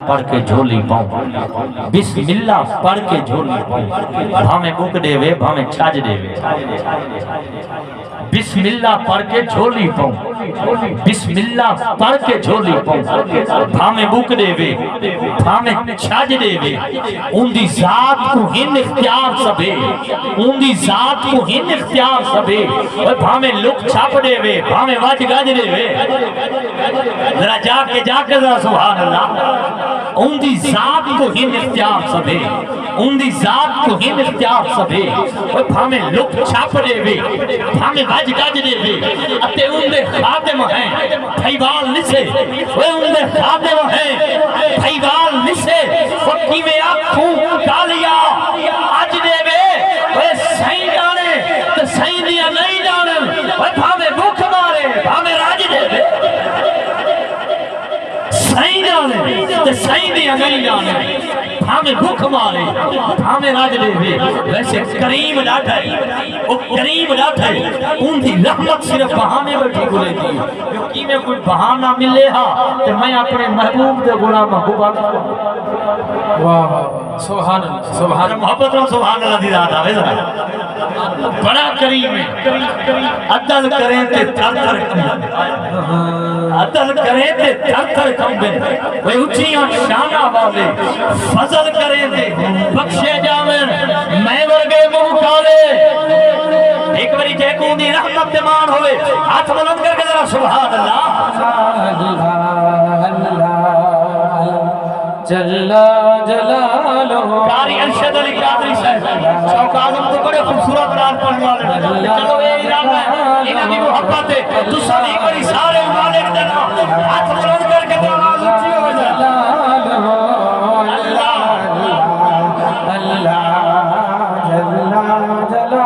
پڑھ کے جھولی پاؤں بسم اللہ پڑھ کے جھولی پاؤں بھامے بک دے وے بھامے چھاج دے وے بسم اللہ پڑھ کے جھولی پاؤں بسم اللہ پڑھ کے جھولی پاؤں بھامے بک دے وے بھامے چھاج دے وے ان دی ذات کو ہن اختیار سبے ان دی ذات کو ہن اختیار سبے بھامے لک چھاپ دے وے بھامے واج گاج دے وے ذرا جا کے ذرا سبحان اللہ ان دی ذات کو ہن اختیار سبے ان دی ذات کو ہن اختیار سبے بھامے لک چھاپ دے وے بھامے واج گاج دے وے اتے ان دے خادم ہیں بھائیوال نسے ان دے خادم ہیں بھائیوال نسے وکی میں آنکھوں کالیا آج دے وے سائیں جانے تو سائیں دیا نہیں جانے بھامے بھوک مارے بھامے راج دے وے سائیں جانے تو سائیں دیا نہیں جانے بھامے بھوک مارے بھامے راج دے وے ویسے کریم ڈاٹھائی وہ کریم ڈاٹھائی ان دی رحمت صرف بہانے بیٹھی گلے دی کیونکہ میں کوئی بہانہ ملے ہاں تو میں اپنے محبوب دے غلام محبوبہ سبحان اللہ سبحان محبت و سبحان اللہ دی ذات آوے بڑا کریم ہے عدل کریں تے تھر تھر کم عدل کریں تے تھر تھر کم بن وہ اچھیاں شانہ والے فضل کریں تے بخشے جامن میں ورگے محکالے ایک بری جیکوں دی رحمت دیمان ہوئے ہاتھ بلند کر کے ذرا سبحان اللہ جل جلالہ قاری ارشد علی قادری صاحب شوق آزم تو بڑے خوبصورت رات پڑھنے والے چلو اے ایران ہے انہاں بھی محبت ہے تو سبھی بڑی سارے مالک دینا ہاتھ بلند کر کے آواز اونچی ہو جائے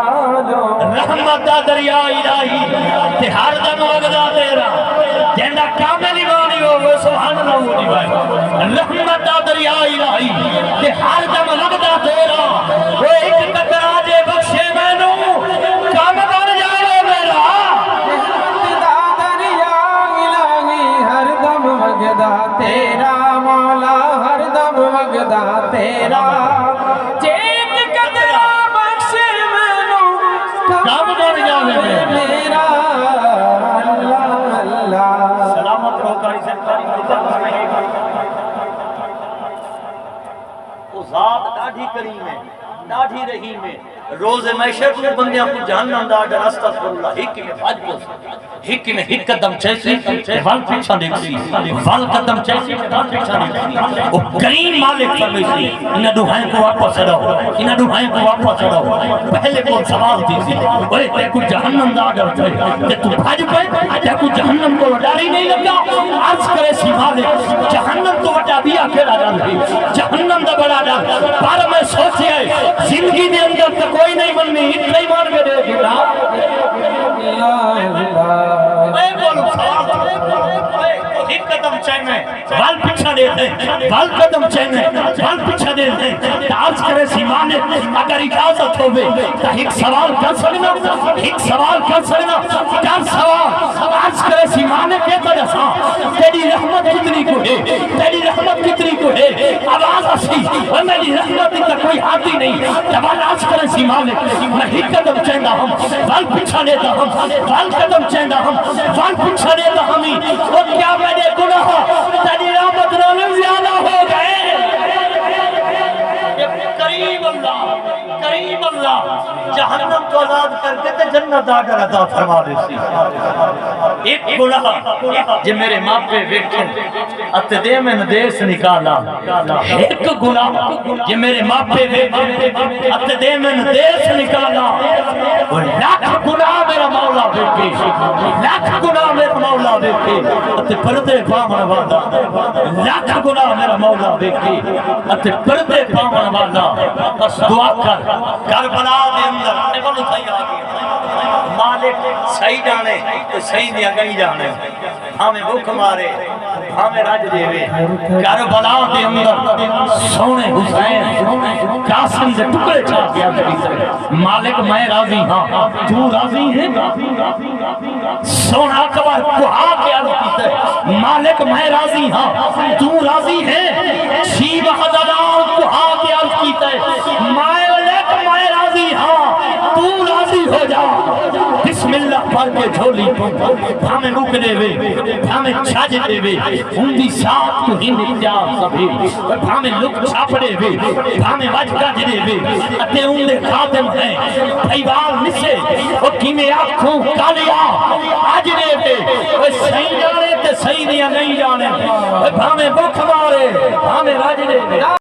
رحمت دا دریا الہی تے ہر دم وگدا تیرا جندا کامل ایمانی ہوئے سبحان اللہ ہوتی بھائی رحمت دا دریا الہی تے ہر دم وگدا تیرا وہ ایک قطرہ جے بخشے میں نو کام بن جائے میرا رحمت دا دریا الہی ہر دم وگدا تیرا مولا ہر دم وگدا تیرا کام بن جاوے میرا اللہ سلامت رہو کاری سے وہ ذات ڈاڑھی کریم ہے ڈاڑھی رحیم ہے روز محشر کو بندیاں کو جہنم دا ڈر استغفر اللہ ہک میں فاج کو ہک میں ہک قدم چیسی وال پیچھا دیکھسی وال قدم چیسی وال پیچھا دیکھسی وہ کریم مالک فرمیسی انہاں دوہائیں کو واپس اڑاؤ انہاں دوہائیں کو واپس اڑاؤ پہلے کو سوال دیسی اوے تے کو جہنم دا ڈر تھے کہ تو بھاج پے تے کو جہنم کو ڈر ہی نہیں لگا عرض کرے سی مالک جہنم تو وٹا بیا کیڑا ڈر ہے جہنم دا بڑا ڈر پر میں سوچیا زندگی دے اندر تو کوئی نہیں بننی اتنا ہی مان کے دے گا میں بولوں سوال ایک قدم چاہنے وال پچھا دیتے وال قدم چاہنے وال پچھا دیتے عرض کرے سیمانے اگر اجازت ہوئے تو ایک سوال کر سکنا ایک سوال کر سکنا کر سوال عرض کرے سیمانے کہتا جیسا تیری رحمت کتنی کو ہے تیری رحمت کتنی کو ہے آواز اسی اور میری رحمت کا کوئی حادی نہیں جب عرض کرے سیمانے میں ایک قدم چاہنا ہم وال پچھا دیتا ہم وال قدم چاہنا ہم وال پچھا دیتا ہمیں اور کیا میں گناہ تیری رحمت نال زیادہ ہو گئے کریم اللہ جہنم تو آزاد کر کے تے جنت آگر عطا فرما دیسی ایک گناہ جے میرے ماں پہ ویکھن اتے دے میں دیس نکالا ایک گناہ جے میرے ماں پہ ویکھن اتے دے میں دیس نکالا لاکھ گناہ میرا مولا ویکھے لاکھ گناہ میرا مولا ویکھے اتے پردے پامن والا لاکھ گناہ میرا مولا ویکھے اتے پردے پامن والا بس دعا کر کربلا دے اندر اپنے بولو صحیح آگیا مالک صحیح جانے تو صحیح دیا گئی جانے ہمیں بھوک مارے ہمیں راج دے وے کربلا دے اندر سونے حسین قاسم دے ٹکڑے چھاپ گیا مالک میں راضی ہاں تو راضی ہے سونا کبھر کہا کیا مالک میں راضی ہاں تو راضی ہے پر کے جھولی پوں بھامے مک دے وے بھامے چھاج دے وے ان دی ساتھ تو ہند اتیاب سبھی بھامے لک چھاپ دے وے بھامے وج گج دے وے اتے ان دے خاتم ہیں بھائیوال نسے وہ کیمیں آنکھوں کالیا آج دے وے وہ صحیح جانے تے صحیح نہیں جانے بھامے بکھ مارے بھامے راج دے وے